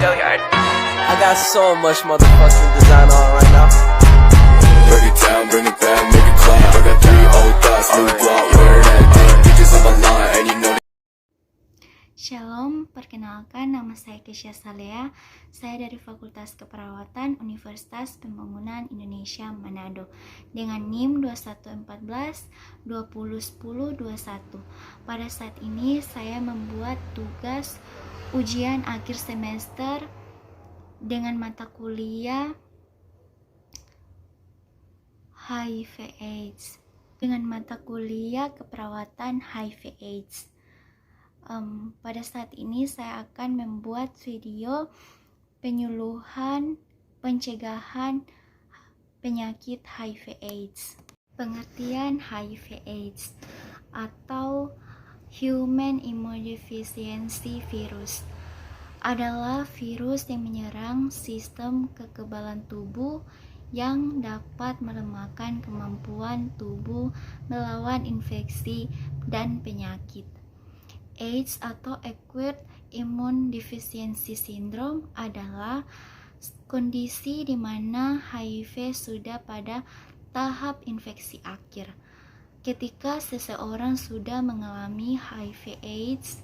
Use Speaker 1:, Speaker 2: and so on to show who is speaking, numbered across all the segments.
Speaker 1: I got so much motherfucking design on right now.
Speaker 2: Break it down, bring it back, make it clap. I got 3 old thoughts, new block, wear that thing. Bitches on my line, and you know.
Speaker 3: Shalom, perkenalkan nama saya Kesha Salea. Saya dari Fakultas Keperawatan Universitas Pembangunan Indonesia Manado dengan NIM 2114 2010 21. Pada saat ini saya membuat tugas ujian akhir semester dengan mata kuliah HIV/AIDS, dengan mata kuliah keperawatan HIV/AIDS. Pada saat ini saya akan membuat video penyuluhan pencegahan penyakit HIV/AIDS. Pengertian HIV/AIDS atau Human Immunodeficiency Virus adalah virus yang menyerang sistem kekebalan tubuh yang dapat melemahkan kemampuan tubuh melawan infeksi dan penyakit. AIDS atau Acquired Immune Deficiency Syndrome adalah kondisi di mana HIV sudah pada tahap infeksi akhir. Ketika seseorang sudah mengalami HIV/AIDS,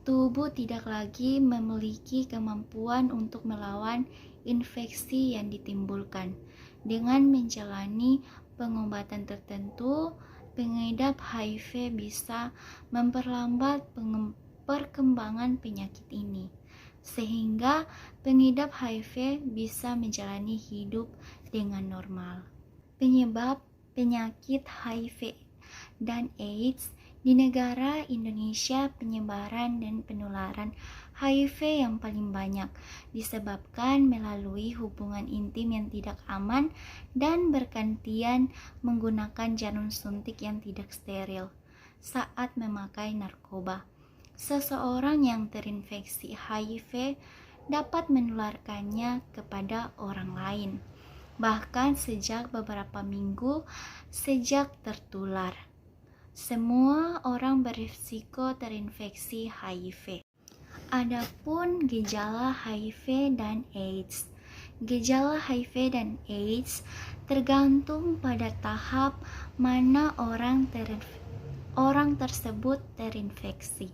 Speaker 3: tubuh tidak lagi memiliki kemampuan untuk melawan infeksi yang ditimbulkan. Dengan menjalani pengobatan tertentu, pengidap HIV bisa memperlambat perkembangan penyakit ini, sehingga pengidap HIV bisa menjalani hidup dengan normal. Penyebab penyakit HIV dan AIDS di negara Indonesia, penyebaran dan penularan HIV yang paling banyak disebabkan melalui hubungan intim yang tidak aman dan bergantian menggunakan jarum suntik yang tidak steril saat memakai narkoba. Seseorang yang terinfeksi HIV dapat menularkannya kepada orang lain, bahkan sejak beberapa minggu sejak tertular. Semua orang berisiko terinfeksi HIV. Adapun gejala HIV dan AIDS. Gejala HIV dan AIDS tergantung pada tahap mana orang tersebut terinfeksi.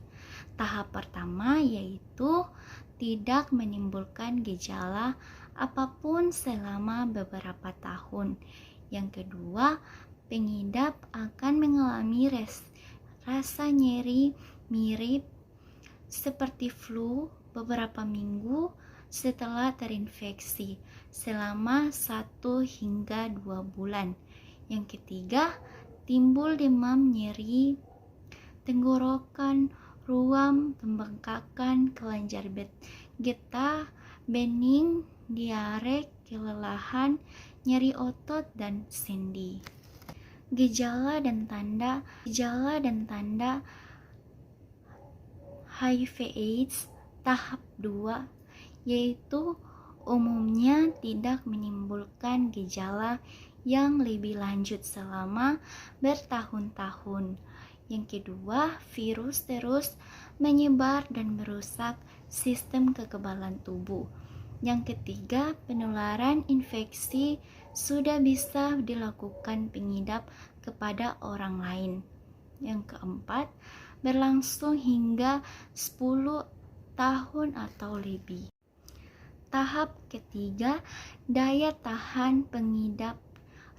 Speaker 3: Tahap pertama yaitu tidak menimbulkan gejala apapun selama beberapa tahun. Yang kedua, pengidap akan mengalami rasa nyeri mirip seperti flu beberapa minggu setelah terinfeksi selama 1 hingga 2 bulan. Yang ketiga, timbul demam, nyeri tenggorokan, ruam, pembengkakan, kelenjar getah, bening, diare, kelelahan, nyeri otot, dan sendi. Gejala dan tanda HIV/AIDS tahap 2 yaitu umumnya tidak menimbulkan gejala yang lebih lanjut selama bertahun-tahun. Yang kedua, virus terus menyebar dan merusak sistem kekebalan tubuh. Yang ketiga, penularan infeksi sudah bisa dilakukan pengidap kepada orang lain. Yang keempat, berlangsung hingga 10 tahun atau lebih. Tahap ketiga, daya tahan pengidap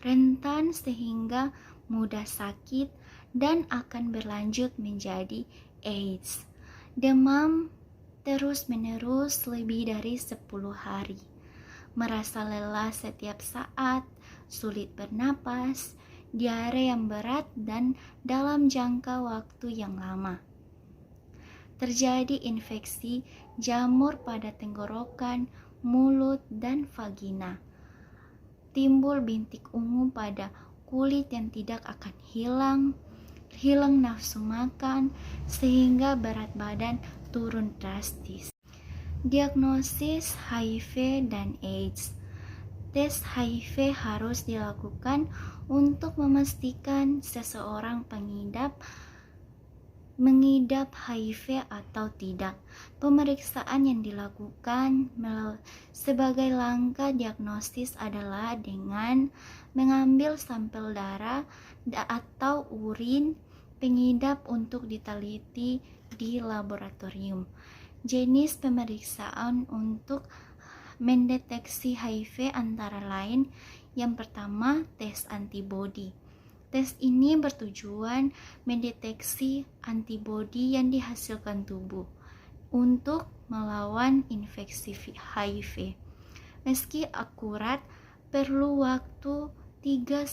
Speaker 3: rentan sehingga mudah sakit dan akan berlanjut menjadi AIDS. Demam terus-menerus lebih dari 10 hari. Merasa lelah setiap saat, sulit bernapas, diare yang berat dan dalam jangka waktu yang lama. Terjadi infeksi jamur pada tenggorokan, mulut, dan vagina. Timbul bintik ungu pada kulit yang tidak akan hilang nafsu makan, sehingga berat badan turun drastis. Diagnosis HIV dan AIDS. Tes HIV harus dilakukan untuk memastikan seseorang pengidap mengidap HIV atau tidak. Pemeriksaan yang dilakukan sebagai langkah diagnosis adalah dengan mengambil sampel darah atau urin pengidap untuk diteliti di laboratorium. Jenis pemeriksaan untuk mendeteksi HIV antara lain, yang pertama, tes antibodi. Tes ini bertujuan mendeteksi antibodi yang dihasilkan tubuh untuk melawan infeksi HIV. Meski akurat, perlu waktu 3-12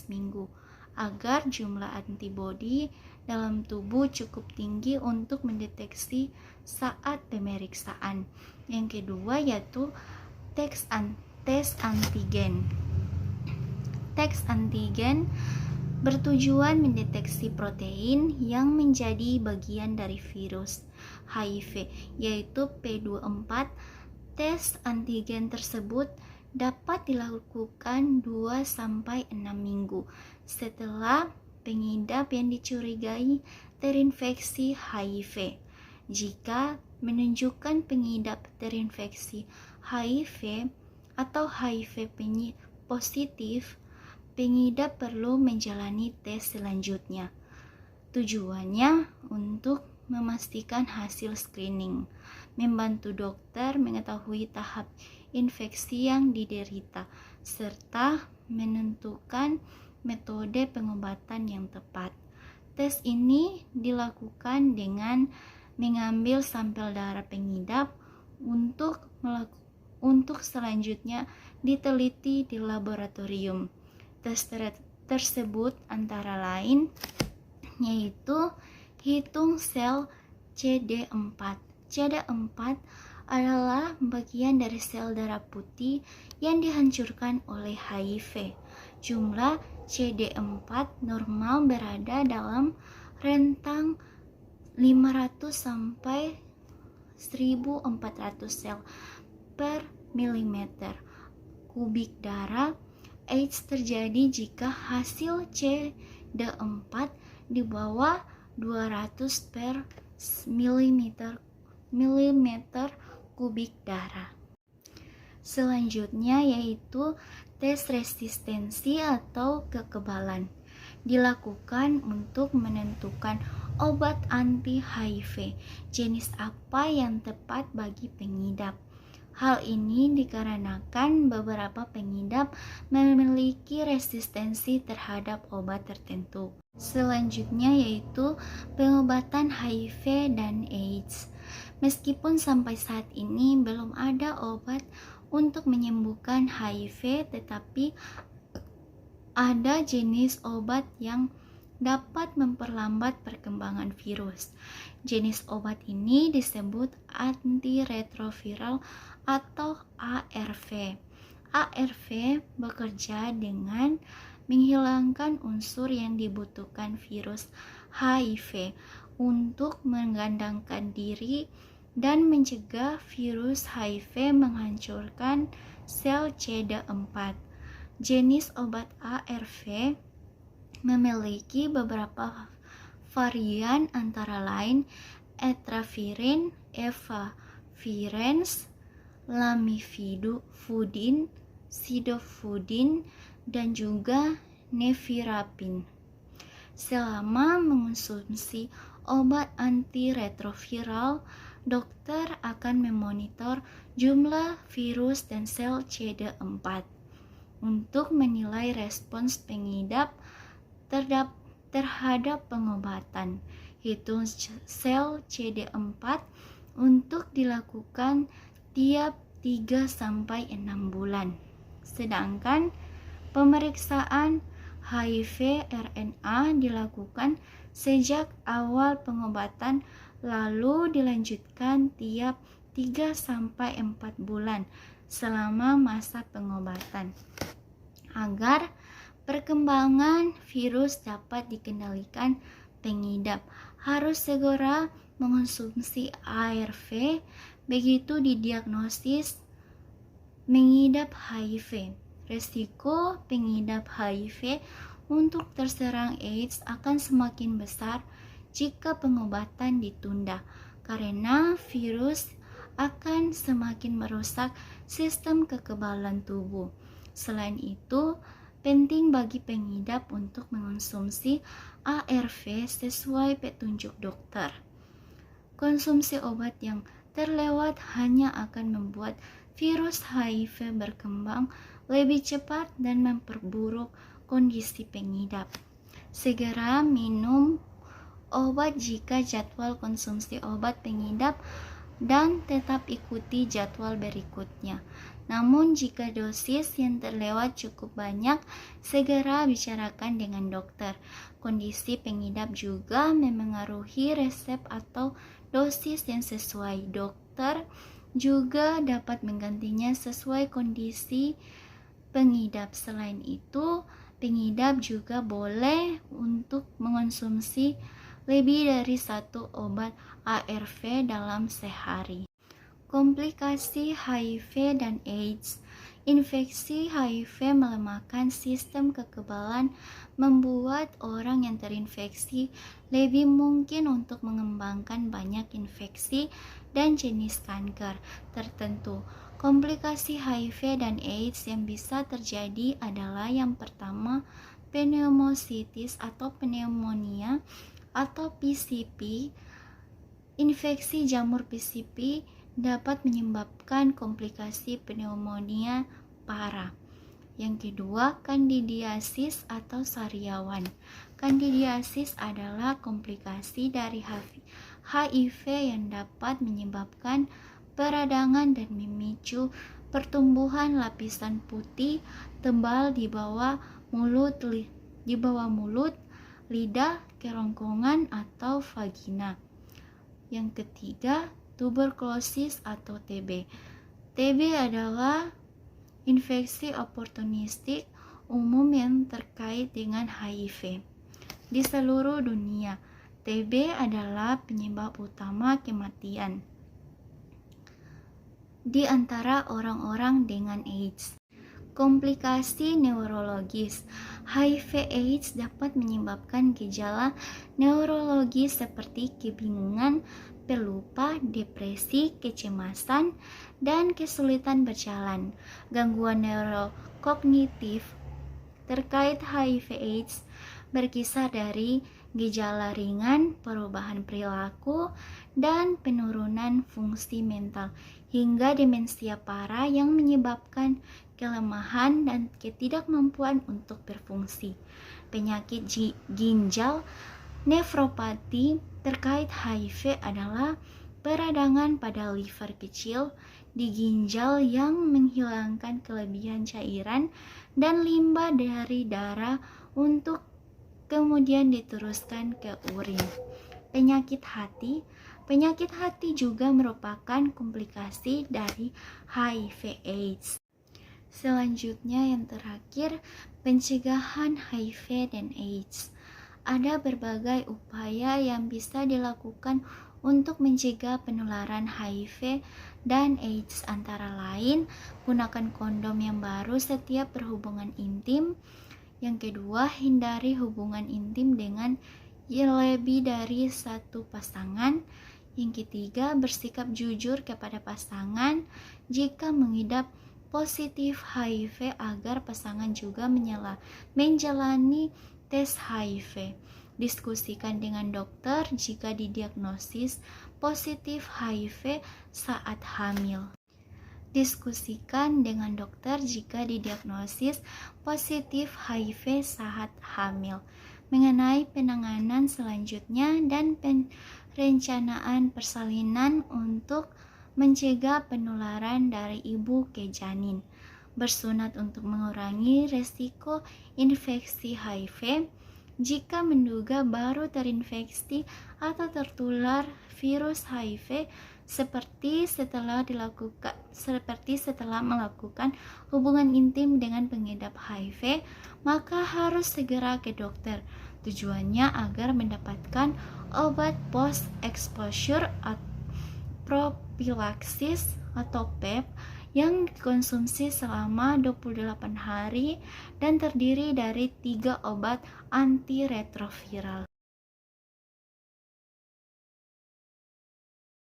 Speaker 3: minggu agar jumlah antibodi dalam tubuh cukup tinggi untuk mendeteksi saat pemeriksaan. Yang kedua yaitu tes antigen. Tes antigen bertujuan mendeteksi protein yang menjadi bagian dari virus HIV, yaitu P24. Tes antigen tersebut dapat dilakukan 2-6 minggu setelah pengidap yang dicurigai terinfeksi HIV. Jika menunjukkan pengidap terinfeksi HIV atau HIV positif, pengidap perlu menjalani tes selanjutnya. Tujuannya untuk memastikan hasil screening, membantu dokter mengetahui tahap infeksi yang diderita, serta menentukan metode pengobatan yang tepat. Tes ini dilakukan dengan mengambil sampel darah pengidap untuk selanjutnya diteliti di laboratorium. Tes tersebut antara lain yaitu hitung sel CD4. CD4 adalah bagian dari sel darah putih yang dihancurkan oleh HIV. Jumlah CD4 normal berada dalam rentang 500 sampai 1400 sel per milimeter kubik darah. AIDS terjadi jika hasil CD4 di bawah 200 per milimeter kubik darah. Selanjutnya yaitu tes resistensi atau kekebalan. Dilakukan untuk menentukan obat anti-HIV jenis apa yang tepat bagi pengidap. Hal ini dikarenakan beberapa pengidap memiliki resistensi terhadap obat tertentu. Selanjutnya yaitu pengobatan HIV dan AIDS. Meskipun sampai saat ini belum ada obat untuk menyembuhkan HIV, tetapi ada jenis obat yang dapat memperlambat perkembangan virus. Jenis obat ini disebut antiretroviral atau ARV. ARV bekerja dengan menghilangkan unsur yang dibutuhkan virus HIV untuk menggandangkan diri dan mencegah virus HIV menghancurkan sel CD4. Jenis obat ARV memiliki beberapa varian antara lain etravirin, efavirenz, lamivudin, sidofudin, dan juga nevirapin. Selama mengonsumsi obat antiretroviral, dokter akan memonitor jumlah virus dan sel CD4 untuk menilai respons pengidap terhadap pengobatan. Hitung sel CD4 untuk dilakukan tiap 3-6 bulan. Sedangkan pemeriksaan HIV RNA dilakukan sejak awal pengobatan lalu dilanjutkan tiap 3-4 bulan selama masa pengobatan agar perkembangan virus dapat dikendalikan. Pengidap harus segera mengonsumsi ARV begitu didiagnosis mengidap HIV. Resiko pengidap HIV untuk terserang AIDS akan semakin besar jika pengobatan ditunda, karena virus akan semakin merusak sistem kekebalan tubuh. Selain itu, penting bagi pengidap untuk mengonsumsi ARV sesuai petunjuk dokter. Konsumsi obat yang terlewat hanya akan membuat virus HIV berkembang lebih cepat dan memperburuk kondisi pengidap. Segera minum obat jika jadwal konsumsi obat pengidap dan tetap ikuti jadwal berikutnya. Namun jika dosis yang terlewat cukup banyak, segera bicarakan dengan dokter. Kondisi pengidap juga memengaruhi resep atau dosis yang sesuai. Dokter juga dapat menggantinya sesuai kondisi pengidap. Selain itu, pengidap juga boleh untuk mengonsumsi lebih dari satu obat ARV dalam sehari. Komplikasi HIV dan AIDS. Infeksi HIV melemahkan sistem kekebalan, membuat orang yang terinfeksi lebih mungkin untuk mengembangkan banyak infeksi dan jenis kanker tertentu. Komplikasi HIV dan AIDS yang bisa terjadi adalah yang pertama, pneumocystis atau pneumonia atau PCP. Infeksi jamur PCP dapat menyebabkan komplikasi pneumonia parah. Yang kedua, kandidiasis atau sariawan. Kandidiasis adalah komplikasi dari HIV yang dapat menyebabkan peradangan dan memicu pertumbuhan lapisan putih tebal di bawah mulut, lidah, kerongkongan atau vagina. Yang ketiga, tuberkulosis atau TB. TB adalah infeksi oportunistik umum yang terkait dengan HIV. Di seluruh dunia, TB adalah penyebab utama kematian di antara orang-orang dengan AIDS. Komplikasi neurologis. HIV/AIDS dapat menyebabkan gejala neurologis seperti kebingungan, pelupa, depresi, kecemasan, dan kesulitan berjalan. Gangguan neurokognitif terkait HIV/AIDS berkisar dari gejala ringan, perubahan perilaku, dan penurunan fungsi mental, hingga demensia parah yang menyebabkan kelemahan dan ketidakmampuan untuk berfungsi. Penyakit ginjal, nefropati terkait HIV adalah peradangan pada liver kecil di ginjal yang menghilangkan kelebihan cairan dan limbah dari darah untuk kemudian diteruskan ke urin. Penyakit hati juga merupakan komplikasi dari HIV/AIDS. Selanjutnya yang terakhir, pencegahan HIV dan AIDS. Ada berbagai upaya yang bisa dilakukan untuk mencegah penularan HIV dan AIDS, antara lain gunakan kondom yang baru setiap berhubungan intim. Yang kedua, hindari hubungan intim dengan lebih dari satu pasangan. Yang ketiga, bersikap jujur kepada pasangan jika mengidap positif HIV agar pasangan juga menjalani tes HIV. Diskusikan dengan dokter jika didiagnosis positif HIV saat hamil. Diskusikan dengan dokter jika didiagnosis positif HIV saat hamil. Mengenai penanganan selanjutnya dan perencanaan persalinan untuk mencegah penularan dari ibu ke janin. Bersunat untuk mengurangi resiko infeksi HIV. Jika menduga baru terinfeksi atau tertular virus HIV seperti setelah melakukan hubungan intim dengan pengidap HIV, maka harus segera ke dokter. Tujuannya agar mendapatkan obat post exposure prophylaxis atau PEP yang dikonsumsi selama 28 hari dan terdiri dari 3 obat antiretroviral.